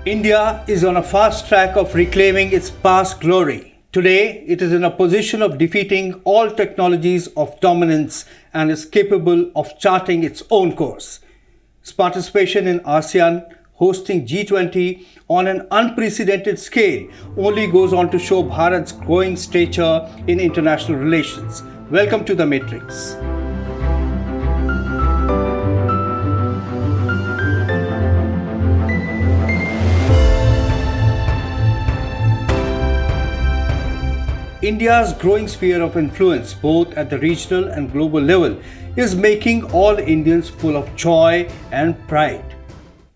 India is on a fast track of reclaiming its past glory. Today, it is in a position of defeating all technologies of dominance and is capable of charting its own course. Its participation in ASEAN, hosting G-20 on an unprecedented scale, only goes on to show Bharat's growing stature in international relations. Welcome to The Matrix. India's growing sphere of influence, both at the regional and global level, is making all Indians full of joy and pride.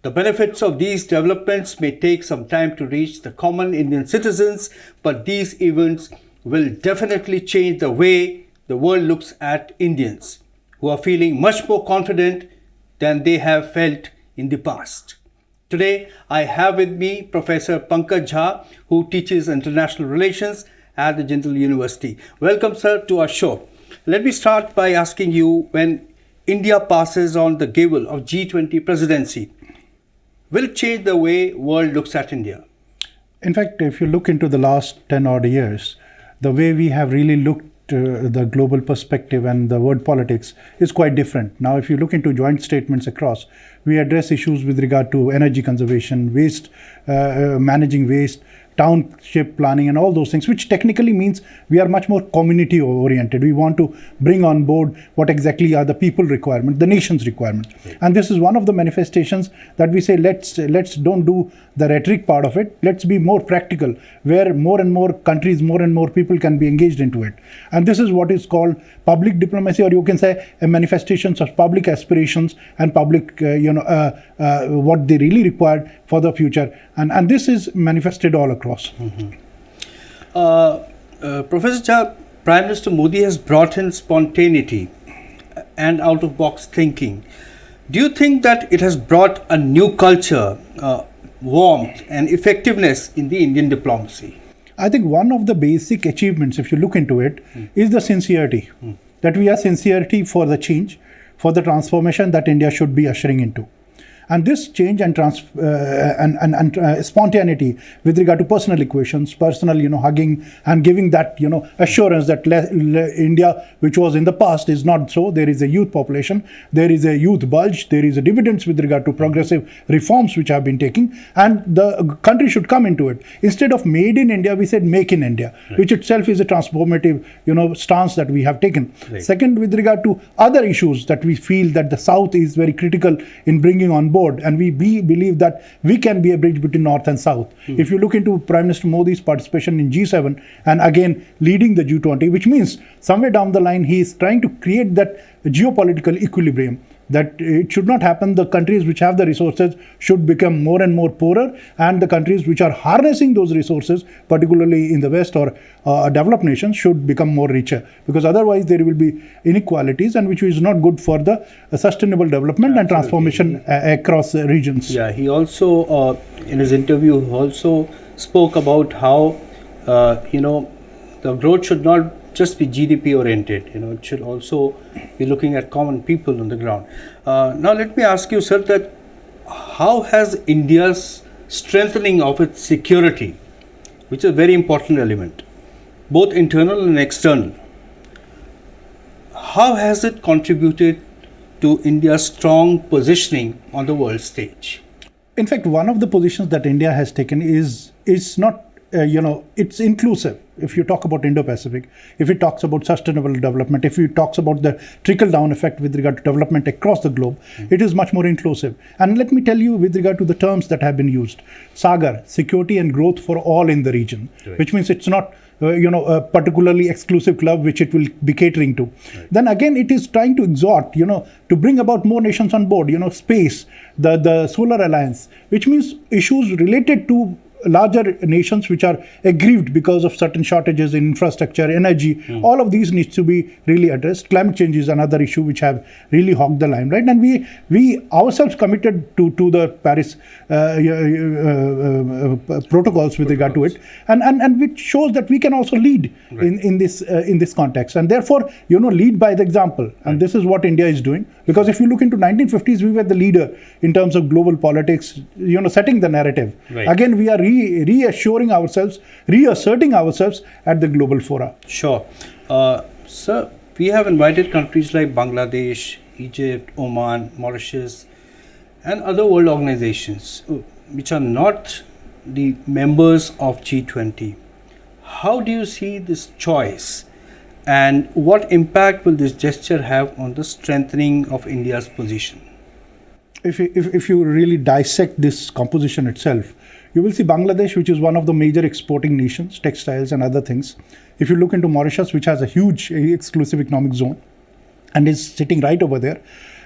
The benefits of these developments may take some time to reach the common Indian citizens, but these events will definitely change the way the world looks at Indians, who are feeling much more confident than they have felt in the past. Today, I have with me Professor Pankaj Jha, who teaches international relations at the Jindal University. Welcome, sir, to our show. Let me start by asking you, when India passes on the gavel of G20 presidency, will it change the way world looks at India? In fact, if you look into the last 10 odd years, the way we have really looked the global perspective and the world politics is quite different. Now, if you look into joint statements across, we address issues with regard to energy conservation, waste, managing waste, township planning and all those things, which technically means we are much more community oriented. We want to bring on board what exactly are the people requirement, the nation's requirement. Right. And this is one of the manifestations that we say, let's don't do the rhetoric part of it. Let's be more practical, where more and more countries, more and more people can be engaged into it. And this is what is called public diplomacy, or you can say a manifestations of public aspirations and public, what they really required for the future. And this is manifested all across. Mm-hmm. Professor Jha, Prime Minister Modi has brought in spontaneity and out-of-box thinking. Do you think that it has brought a new culture, warmth and effectiveness in the Indian diplomacy? I think one of the basic achievements, if you look into it, is the sincerity. That we are sincerity for the change, for the transformation that India should be ushering into. And this change and spontaneity with regard to personal equations, personal, hugging and giving that, assurance that India, which was in the past, is not so. There is a youth population, there is a youth bulge, there is a dividends with regard to progressive reforms which have been taking, and the country should come into it. Instead of made in India, we said make in India, right, which itself is a transformative, stance that we have taken. Right. Second, with regard to other issues that we feel that the South is very critical in bringing on board, and we believe that we can be a bridge between North and South. If you look into Prime Minister Modi's participation in G7 and again leading the G20, which means somewhere down the line he is trying to create that geopolitical equilibrium, that it should not happen. The countries which have the resources should become more and more poorer, and the countries which are harnessing those resources, particularly in the West or developed nations, should become more richer, because otherwise there will be inequalities, and which is not good for the sustainable development and transformation across regions. Yeah, he also, in his interview, also spoke about how, the growth should not just be GDP oriented, it should also be looking at common people on the ground. Now let me ask you, sir, that how has India's strengthening of its security, which is a very important element, both internal and external, how has it contributed to India's strong positioning on the world stage? In fact, one of the positions that India has taken is not, it's inclusive. If you talk about Indo-Pacific, if it talks about sustainable development, if it talks about the trickle-down effect with regard to development across the globe, it is much more inclusive. And let me tell you, with regard to the terms that have been used, SAGAR, security and growth for all in the region, right, which means it's not a particularly exclusive club which it will be catering to. Right. Then again, it is trying to exhort, to bring about more nations on board, space, the Solar Alliance, which means issues related to larger nations which are aggrieved because of certain shortages in infrastructure, energy. All of these needs to be really addressed. Climate change is another issue which have really hogged the limelight, and we ourselves committed to the Paris protocols with regard to it, and which shows that we can also lead in this context, and therefore lead by the example. And this is what India is doing, because if you look into 1950s, we were the leader in terms of global politics, setting the narrative. Again, we are reasserting ourselves at the global fora. Sure. Sir, we have invited countries like Bangladesh, Egypt, Oman, Mauritius, and other world organizations which are not the members of G20. How do you see this choice, and what impact will this gesture have on the strengthening of India's position? If you really dissect this composition itself, you will see Bangladesh, which is one of the major exporting nations, textiles and other things. If you look into Mauritius, which has a huge exclusive economic zone and is sitting right over there.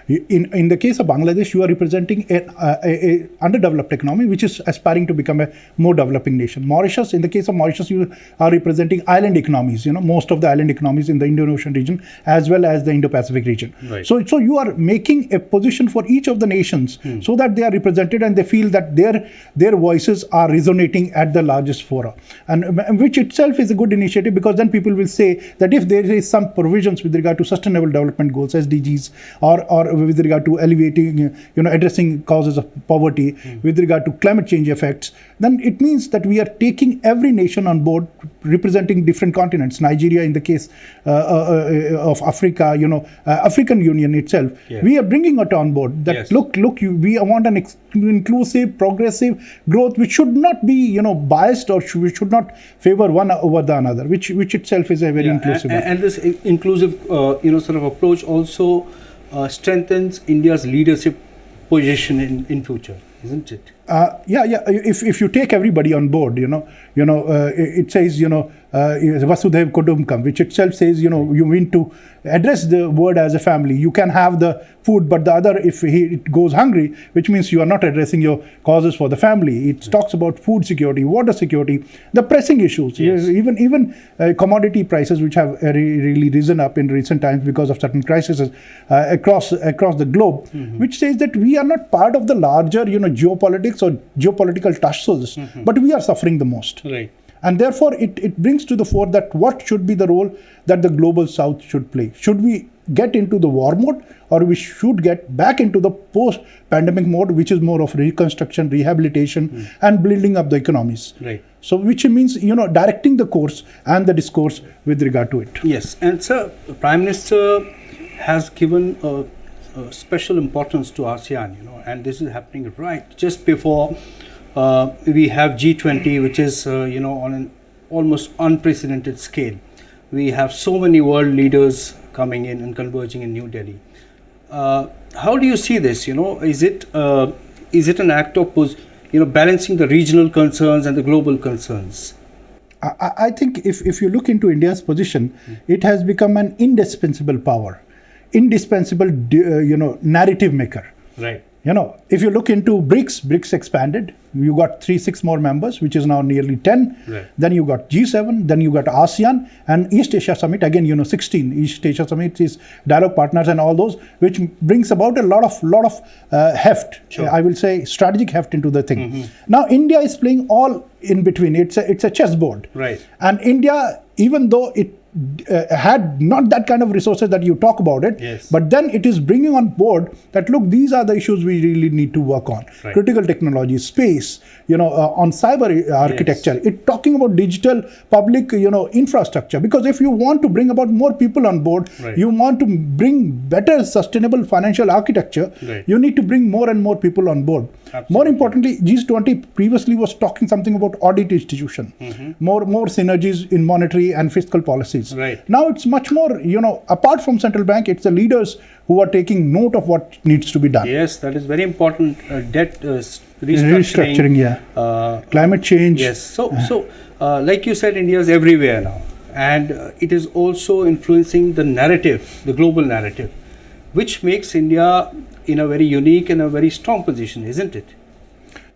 In the case of Bangladesh, you are representing a underdeveloped economy which is aspiring to become a more developing nation. Mauritius, in the case of Mauritius, you are representing island economies, most of the island economies in the Indian Ocean region as well as the Indo-Pacific region. So you are making a position for each of the nations so that they are represented and they feel that their voices are resonating at the largest fora, and which itself is a good initiative, because then people will say that if there is some provisions with regard to sustainable development goals, SDGs, or with regard to alleviating, addressing causes of poverty, with regard to climate change effects, then it means that we are taking every nation on board representing different continents. Nigeria, in the case of Africa, African Union itself, we are bringing it on board. That look, we want an inclusive, progressive growth, which should not be, biased, or we should not favor one over the another, which itself is a very inclusive. And this inclusive, sort of approach also strengthens India's leadership position in future, isn't it? If you take everybody on board, it says, Vasudhaiv Kutumbakam, which itself says, you mean to address the word as a family. You can have the food, but the other, if it goes hungry, which means you are not addressing your causes for the family. It talks about food security, water security, the pressing issues, even commodity prices, which have really risen up in recent times because of certain crises across the globe, which says that we are not part of the larger, geopolitics or geopolitical tussles, but we are suffering the most. And therefore, it brings to the fore that what should be the role that the global South should play. Should we get into the war mode, or we should get back into the post-pandemic mode, which is more of reconstruction, rehabilitation, and building up the economies. So which means, directing the course and the discourse with regard to it. Yes, and sir, the Prime Minister has given a special importance to ASEAN, and this is happening right just before we have G20, which is, on an almost unprecedented scale. We have so many world leaders coming in and converging in New Delhi. How do you see this? Is it an act of balancing the regional concerns and the global concerns? I think if you look into India's position, it has become an indispensable power, indispensable narrative maker. If you look into BRICS expanded. You got 6 more members, which is now nearly 10. Then you got G7, then you got ASEAN, and East Asia Summit, again, 16. East Asia Summit is dialogue partners and all those, which brings about a lot of heft, I will say strategic heft into the thing. Now, India is playing all in between. It's a chessboard. And India, even though it had not that kind of resources that you talk about it, but then it is bringing on board that, look, these are the issues we really need to work on. Critical technology, space, on cyber architecture, it talking about digital public, infrastructure, because if you want to bring about more people on board, you want to bring better sustainable financial architecture, you need to bring more and more people on board. More importantly, G20 previously was talking something about audit institution, more synergies in monetary and fiscal policies. Now it's much more, apart from central bank, it's the leaders who are taking note of what needs to be done. Yes, that is very important. Debt restructuring, climate change. Yes. So, like you said, India is everywhere now, and it is also influencing the narrative, the global narrative, which makes India in a very unique and a very strong position, isn't it?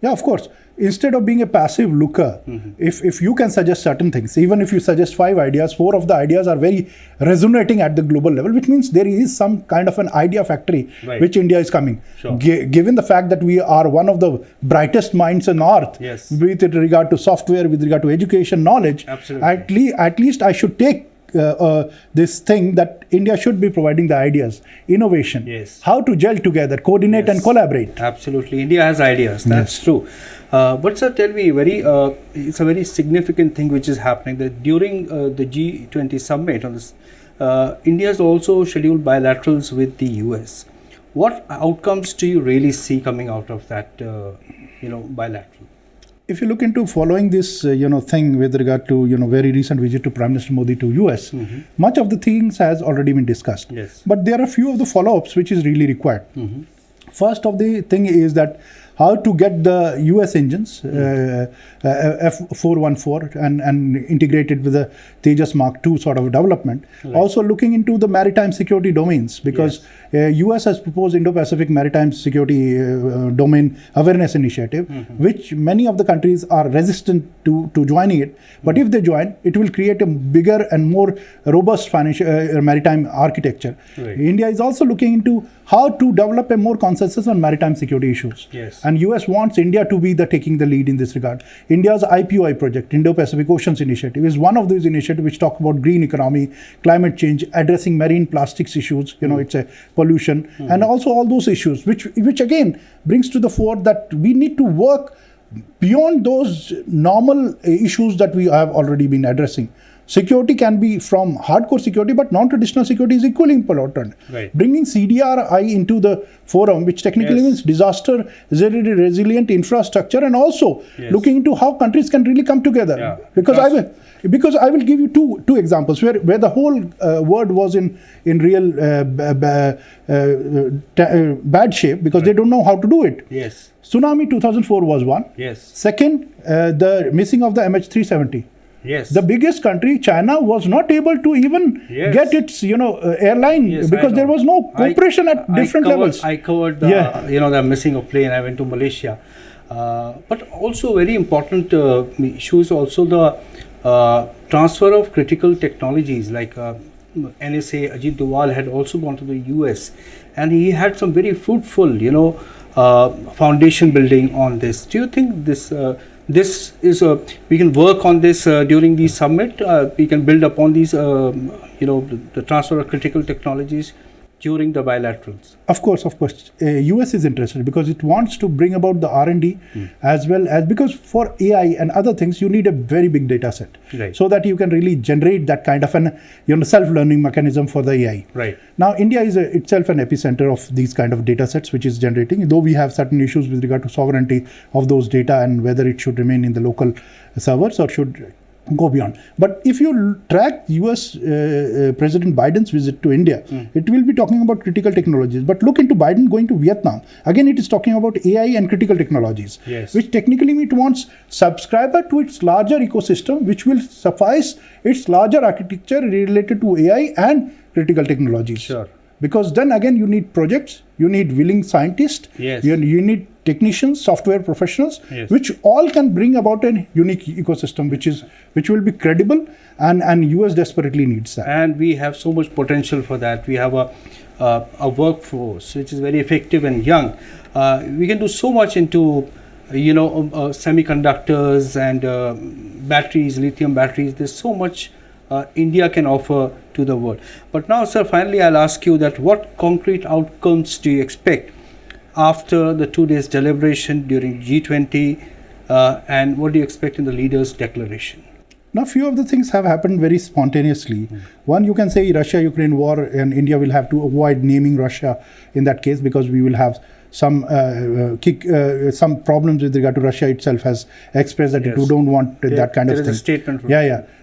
Yeah, of course. instead of being a passive looker, if you can suggest certain things, even if you suggest 5 ideas, 4 of the ideas are very resonating at the global level, which means there is some kind of an idea factory which India is coming. Sure. Given the fact that we are one of the brightest minds on earth, with regard to software, with regard to education, knowledge, at least I should take this thing that India should be providing the ideas, innovation, how to gel together, coordinate and collaborate. Absolutely, India has ideas. That's true. But sir, tell me, it's a very significant thing which is happening that during the G-20 summit on this, India has also scheduled bilaterals with the US. What outcomes do you really see coming out of that, bilateral? If you look into following this, thing with regard to, very recent visit to Prime Minister Modi to US, much of the things has already been discussed. But there are a few of the follow-ups which is really required. First of the thing is that how to get the US engines, F414 and integrated with the Tejas Mark II sort of development. Also looking into the maritime security domains, because US has proposed Indo-Pacific Maritime Security Domain Awareness Initiative, which many of the countries are resistant to joining it. But if they join, it will create a bigger and more robust financial maritime architecture. India is also looking into how to develop a more consensus on maritime security issues. And US wants India to be taking the lead in this regard. India's IPOI project, Indo-Pacific Oceans Initiative, is one of those initiatives which talk about green economy, climate change, addressing marine plastics issues, it's a pollution, and also all those issues, which again brings to the fore that we need to work beyond those normal issues that we have already been addressing. Security can be from hardcore security, but non-traditional security is equally important. Bringing CDRI into the forum, which technically means disaster resilient infrastructure, and also looking into how countries can really come together. Because I will give you two examples where the whole world was in real bad shape because they don't know how to do it. Tsunami 2004 was one. Second, the missing of the MH370. The biggest country, China, was not able to even get its, airline because there was no cooperation at different levels. I covered the missing of plane. I went to Malaysia, but also very important issue is also the transfer of critical technologies. Like NSA Ajit Doval had also gone to the US, and he had some very fruitful, foundation building on this. Do you think this is we can work on this during the summit? We can build upon these, the transfer of critical technologies during the bilaterals. Of course. US is interested because it wants to bring about the R&D as well as, because for AI and other things you need a very big data set, so that you can really generate that kind of an self-learning mechanism for the AI. Now India is itself an epicenter of these kind of data sets which is generating, though we have certain issues with regard to sovereignty of those data and whether it should remain in the local servers or should go beyond. But if you track US President Biden's visit to India, it will be talking about critical technologies. But look into Biden going to Vietnam. Again, it is talking about AI and critical technologies, which technically it wants subscriber to its larger ecosystem, which will suffice its larger architecture related to AI and critical technologies. Because then again, you need projects, you need willing scientists, you need technicians, software professionals, which all can bring about a unique ecosystem, which will be credible, and US desperately needs that. And we have so much potential for that. We have a workforce which is very effective and young. We can do so much into semiconductors and batteries, lithium batteries. There's so much India can offer to the world. But now, sir, finally I'll ask you that what concrete outcomes do you expect after the 2 days deliberation during G20, and what do you expect in the leaders' declaration? Now, few of the things have happened very spontaneously. One, you can say Russia-Ukraine war, and India will have to avoid naming Russia in that case because we will have some problems with regard to Russia itself has expressed that it don't want that kind of thing. There is a statement from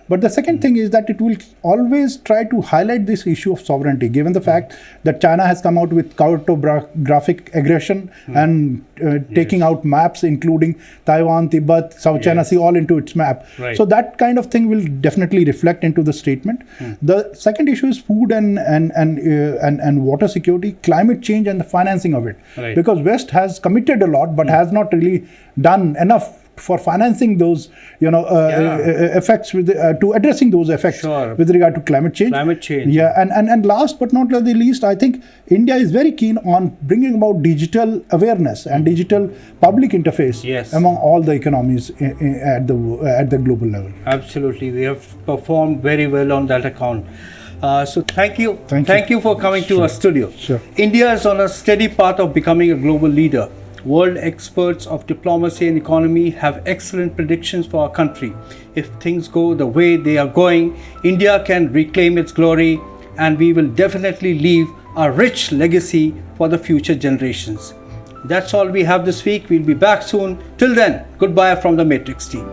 But the second thing is that it will always try to highlight this issue of sovereignty, given the fact that China has come out with cartographic aggression and taking out maps, including Taiwan, Tibet, South China Sea, all into its map. So that kind of thing will definitely reflect into the statement. The second issue is food and water security, climate change, and the financing of it. Because West has committed a lot, but has not really done enough for financing those, effects to addressing those effects Sure. with regard to climate change. Climate change. Yeah, and last but not the least, I think India is very keen on bringing about digital awareness and digital public interface Yes. among all the economies at the global level. Absolutely, we have performed very well on that account. So thank you. Thank you. For coming to our studio. Sure. India is on a steady path of becoming a global leader. World experts of diplomacy and economy have excellent predictions for our country. If things go the way they are going, India can reclaim its glory, and we will definitely leave a rich legacy for the future generations. That's all we have this week. We'll be back soon. Till then, goodbye from the Matrix team.